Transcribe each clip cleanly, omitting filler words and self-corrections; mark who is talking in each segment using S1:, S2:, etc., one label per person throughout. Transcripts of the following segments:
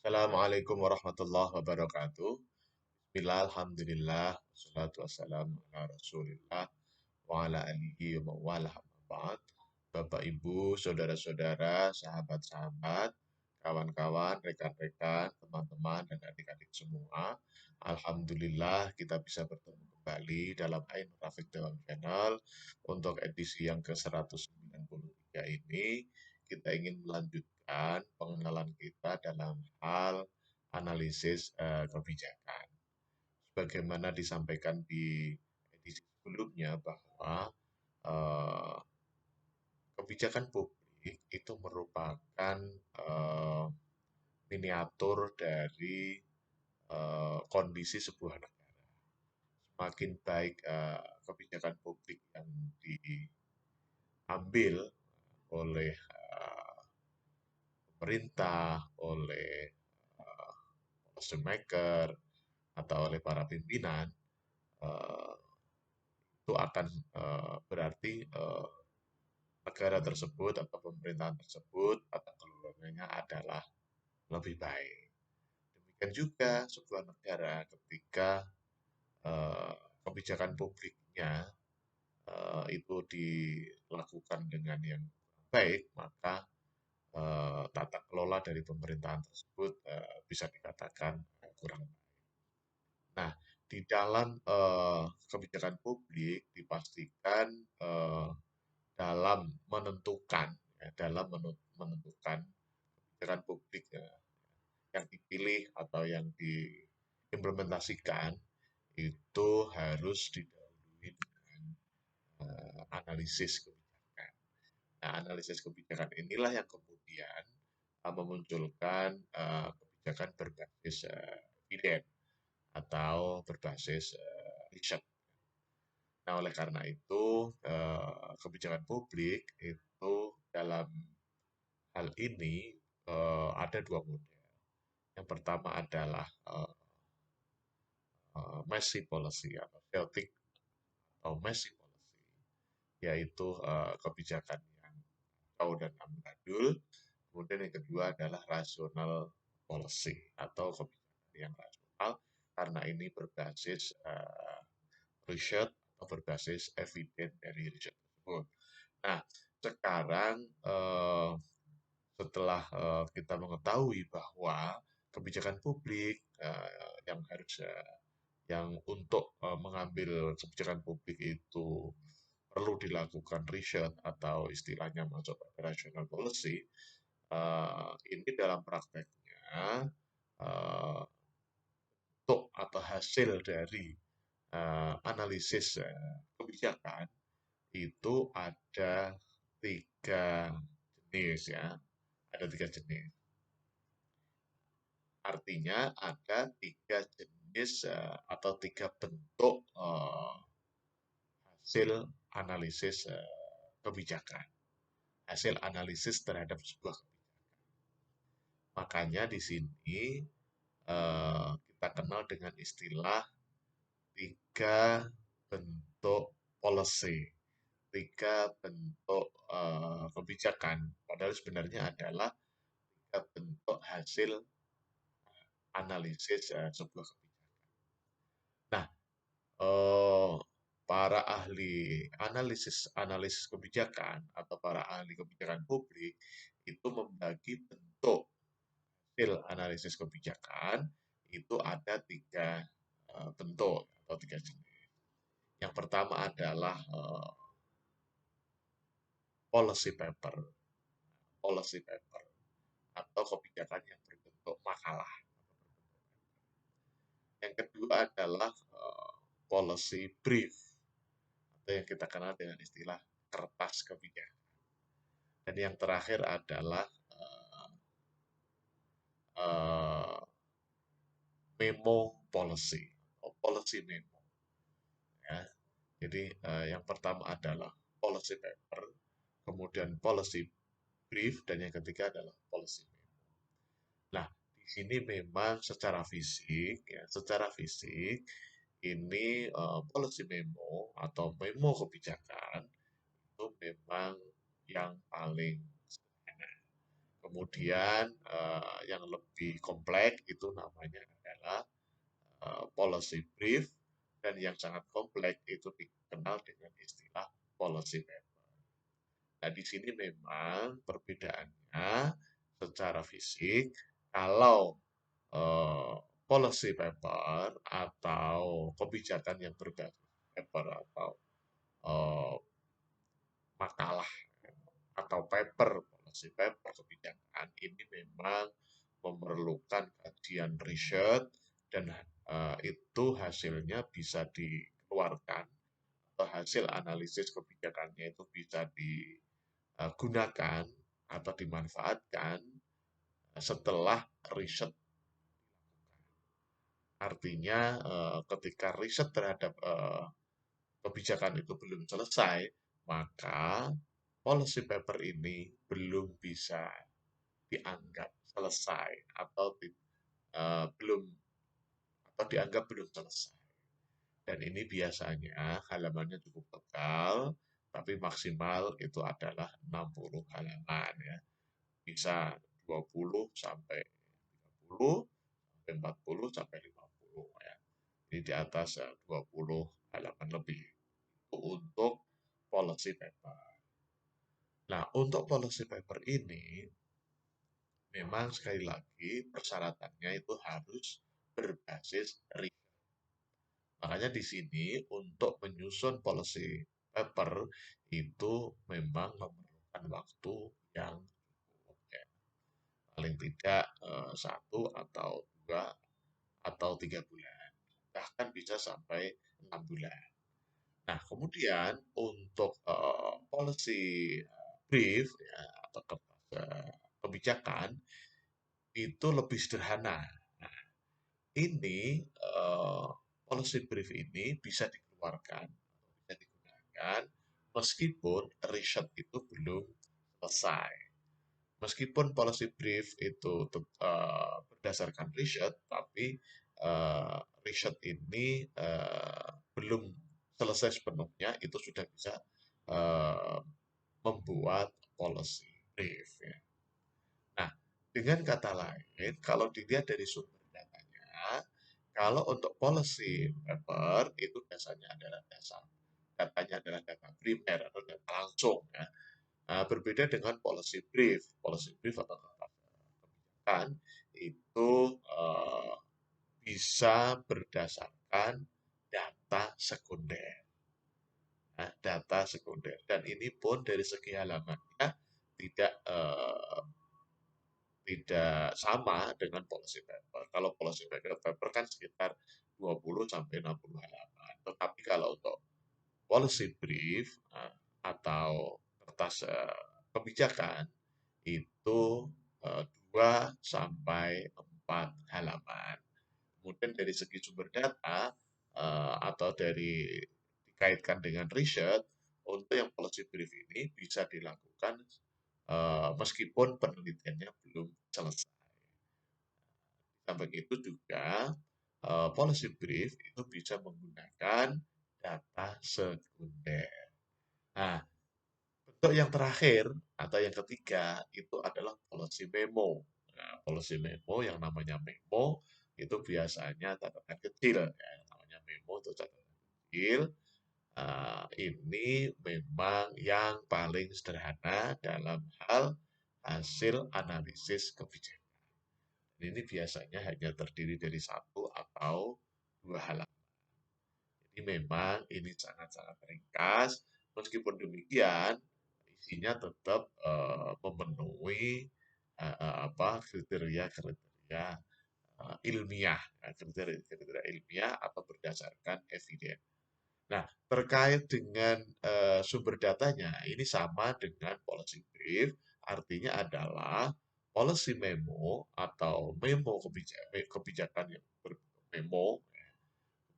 S1: Assalamualaikum warahmatullahi wabarakatuh. Bismillah, alhamdulillah, wassalatu wassalamu ala rasulillah, wa ala alihi wa mawalah amma ba'd. Bapak, Ibu, saudara-saudara, sahabat-sahabat, kawan-kawan, rekan-rekan, teman-teman, dan adik-adik semua. Alhamdulillah kita bisa bertemu kembali dalam Ainur Rafiq Dawam Channel untuk edisi yang ke-193 ini. Kita ingin melanjutkan pengenalan kita dalam hal analisis kebijakan. Sebagaimana disampaikan di edisi sebelumnya bahwa eh, kebijakan publik itu merupakan eh, miniatur dari kondisi sebuah negara. Semakin baik kebijakan publik yang diambil oleh pemerintah, oleh policy maker, atau oleh para pimpinan, eh, itu akan berarti negara tersebut atau pemerintahan tersebut atau kelolanya adalah lebih baik. Demikian juga sebuah negara ketika eh, kebijakan publiknya itu dilakukan dengan yang baik, maka tata kelola dari pemerintahan tersebut bisa dikatakan kurang baik. Nah, di dalam kebijakan publik dipastikan eh, dalam menentukan dalam menentukan kebijakan publik yang dipilih atau yang diimplementasikan itu harus didahului dengan analisis kebijakan. Nah, analisis kebijakan inilah yang kemudian memunculkan kebijakan berbasis eviden atau berbasis riset. Nah, oleh karena itu, kebijakan publik itu dalam hal ini ada dua model. Yang pertama adalah messy policy atau chaotic atau messy policy, yaitu kebijakan yang kacau dan amburadul. Kemudian yang kedua adalah rational policy atau kebijakan yang rasional karena ini berbasis riset atau berbasis eviden dari riset tersebut. Nah, sekarang setelah kita mengetahui bahwa kebijakan publik yang harus yang untuk mengambil kebijakan publik itu perlu dilakukan riset atau istilahnya masuk pada rational policy, ini dalam prakteknya untuk atau hasil dari analisis kebijakan itu ada tiga jenis ya, ada tiga jenis. Artinya ada tiga jenis atau tiga bentuk hasil analisis kebijakan, hasil analisis terhadap sebuah kebijakan. Makanya di sini kita kenal dengan istilah tiga bentuk policy, tiga bentuk kebijakan. Padahal sebenarnya adalah tiga bentuk hasil analisis sebuah kebijakan. Nah, eh, para ahli analisis kebijakan atau para ahli kebijakan publik itu membagi bentuk hasil analisis kebijakan itu ada tiga bentuk atau tiga jenis. Yang pertama adalah policy paper, policy paper atau kebijakan yang berbentuk makalah. Yang kedua adalah policy brief atau yang kita kenal dengan istilah kertas kebijakan. Dan yang terakhir adalah uh, memo policy atau policy memo. Ya. Jadi yang pertama adalah policy paper, kemudian policy brief, dan yang ketiga adalah policy memo. Nah, di sini memang secara fisik ini policy memo atau memo kebijakan itu memang yang paling sederhana. Kemudian yang lebih kompleks itu namanya adalah policy brief, dan yang sangat kompleks itu dikenal dengan istilah policy paper. Nah, di sini memang perbedaannya secara fisik, kalau eh, policy paper atau kebijakan yang berbasis paper atau eh, makalah atau paper, policy paper kebijakan ini memang memerlukan kajian riset, dan itu hasilnya bisa dikeluarkan, atau hasil analisis kebijakannya itu bisa digunakan atau dimanfaatkan setelah riset. Artinya ketika riset terhadap kebijakan itu belum selesai, maka policy paper ini belum bisa dianggap selesai, atau belum, atau dianggap belum selesai. Dan ini biasanya halamannya cukup tebal, tapi maksimal itu adalah 60 halaman ya. Bisa 20 sampai 30, sampai 40 sampai 50 ya. Ini di atas 20 halaman lebih. Itu untuk policy paper. Nah, untuk policy paper ini memang sekali lagi persyaratannya itu harus berbasis riset. Makanya di sini untuk menyusun policy paper itu memang memerlukan waktu yang cukup ya. Paling tidak 1 atau 2 atau 3 bulan. Bahkan bisa sampai 6 bulan. Nah, kemudian untuk policy brief ya, atau kertas kebijakan itu lebih sederhana. Nah, ini policy brief ini bisa dikeluarkan, bisa digunakan meskipun riset itu belum selesai. Meskipun policy brief itu berdasarkan riset, tapi riset ini belum selesai sepenuhnya, itu sudah bisa uh, membuat policy brief ya. Nah, dengan kata lain, kalau dilihat dari sumber datanya, kalau untuk policy paper itu dasarnya adalah datanya adalah data primer atau data langsung ya. Nah, berbeda dengan policy brief. Policy brief atau kebijakan itu bisa berdasarkan data sekunder. Nah, data sekunder, dan ini pun dari segi halamannya tidak tidak sama dengan policy paper. Kalau policy paper kan sekitar 20 sampai 60 halaman. Tetapi kalau untuk policy brief atau kertas kebijakan itu 2 sampai 4 halaman. Kemudian dari segi sumber data atau dari dikaitkan dengan riset, untuk yang policy brief ini bisa dilakukan meskipun penelitiannya belum selesai. Sampai itu juga policy brief itu bisa menggunakan data sekunder. Nah, bentuk yang terakhir atau yang ketiga itu adalah policy memo. Nah, policy memo yang namanya memo itu biasanya catatan kecil ya, yang namanya memo itu catatan kecil. Ini memang yang paling sederhana dalam hal hasil analisis kebijakan. Ini biasanya hanya terdiri dari 1 atau 2 halaman. Jadi memang ini sangat-sangat ringkas. Meskipun demikian, isinya tetap memenuhi kriteria-kriteria ilmiah, kriteria ilmiah atau berdasarkan evidence. Nah, terkait dengan sumber datanya, ini sama dengan policy brief, artinya adalah policy memo atau memo kebijakan yang berbentuk memo,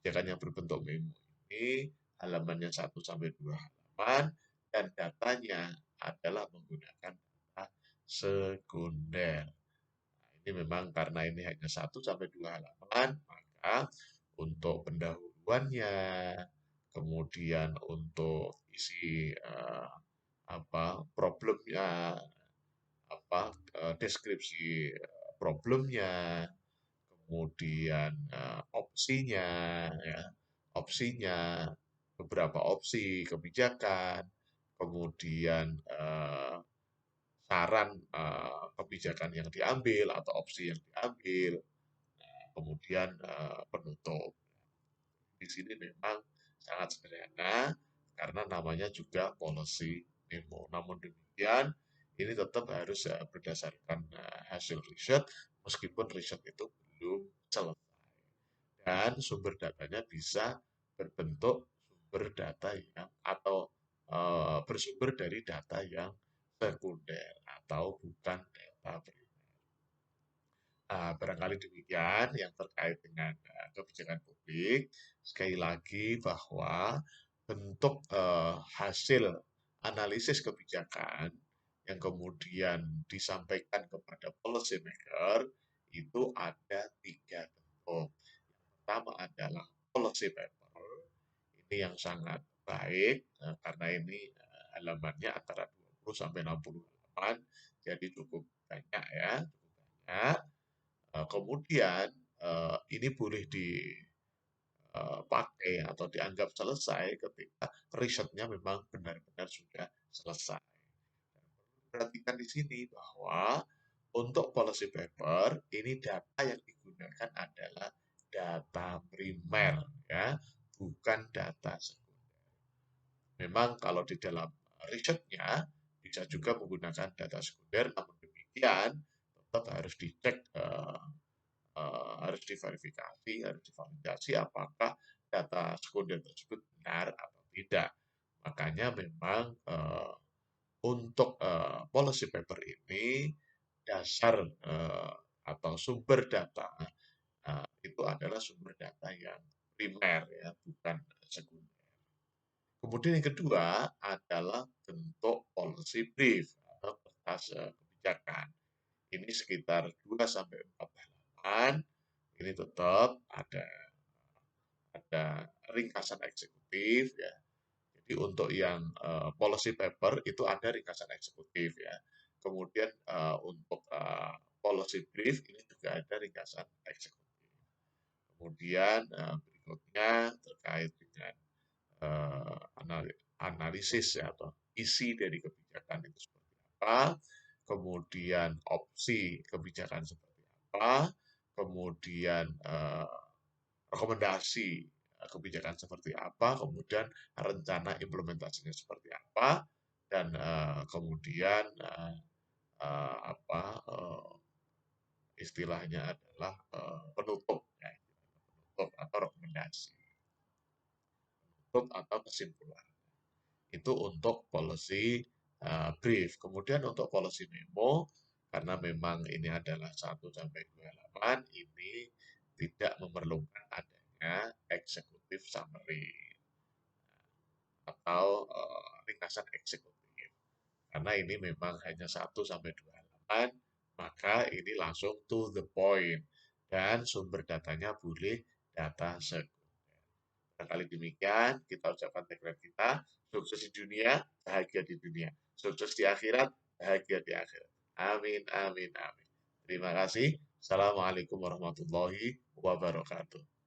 S1: kebijakan yang berbentuk memo ini halamannya 1 sampai 2 halaman, dan datanya adalah menggunakan data sekunder. Nah, ini memang karena ini hanya 1 sampai 2 halaman, maka untuk pendahuluannya, kemudian untuk isi problemnya, deskripsi problemnya, kemudian opsinya, ya, opsinya, beberapa opsi kebijakan, kemudian saran kebijakan yang diambil atau opsi yang diambil, kemudian penutup. Di sini memang sangat sederhana karena namanya juga policy memo. Namun demikian, ini tetap harus berdasarkan hasil riset, meskipun riset itu belum selesai. Dan sumber datanya bisa berbentuk sumber data yang atau bersumber dari data yang sekunder atau bukan data primer. Barangkali demikian yang terkait dengan kebijakan publik. Sekali lagi bahwa bentuk hasil analisis kebijakan yang kemudian disampaikan kepada policy maker itu ada 3 bentuk. Yang pertama adalah policy paper. Ini yang sangat baik karena ini halamannya antara 20 sampai 60 halaman, jadi cukup banyak ya, cukup banyak. Kemudian ini boleh dipakai atau dianggap selesai ketika risetnya memang benar-benar sudah selesai. Perhatikan di sini bahwa untuk policy paper ini data yang digunakan adalah data primer ya, bukan data sekunder. Memang kalau di dalam risetnya bisa juga menggunakan data sekunder, namun demikian tetap harus dicek harus diverifikasi, harus divalidasi apakah data sekunder tersebut benar atau tidak. Makanya memang untuk policy paper ini dasar atau sumber data itu adalah sumber data yang primer ya, bukan sekunder. Kemudian yang kedua adalah bentuk policy brief atau kertas kebijakan. Ini sekitar 2 sampai 4 halaman. Ini tetap ada ringkasan eksekutif ya. Jadi untuk yang policy paper itu ada ringkasan eksekutif ya. Kemudian untuk policy brief ini juga ada ringkasan eksekutif. Kemudian berikutnya terkait dengan analisis ya, atau isi dari kebijakan itu seperti apa, kemudian opsi kebijakan seperti apa, kemudian rekomendasi kebijakan seperti apa, kemudian rencana implementasinya seperti apa, dan kemudian apa istilahnya adalah penutup, ya, penutup atau rekomendasi, penutup atau kesimpulan. Itu untuk policy brief. Kemudian untuk policy memo, karena memang ini adalah 1 sampai 2 halaman, ini tidak memerlukan adanya executive summary atau ringkasan eksekutif. Karena ini memang hanya 1 sampai 2 halaman, maka ini langsung to the point dan sumber datanya boleh data sekunder. Barangkali demikian, kita ucapkan tagline kita, sukses di dunia, bahagia di dunia. Sukses di akhirat, bahagia di akhirat. Amin, amin, amin. Terima kasih. Assalamualaikum warahmatullahi wabarakatuh.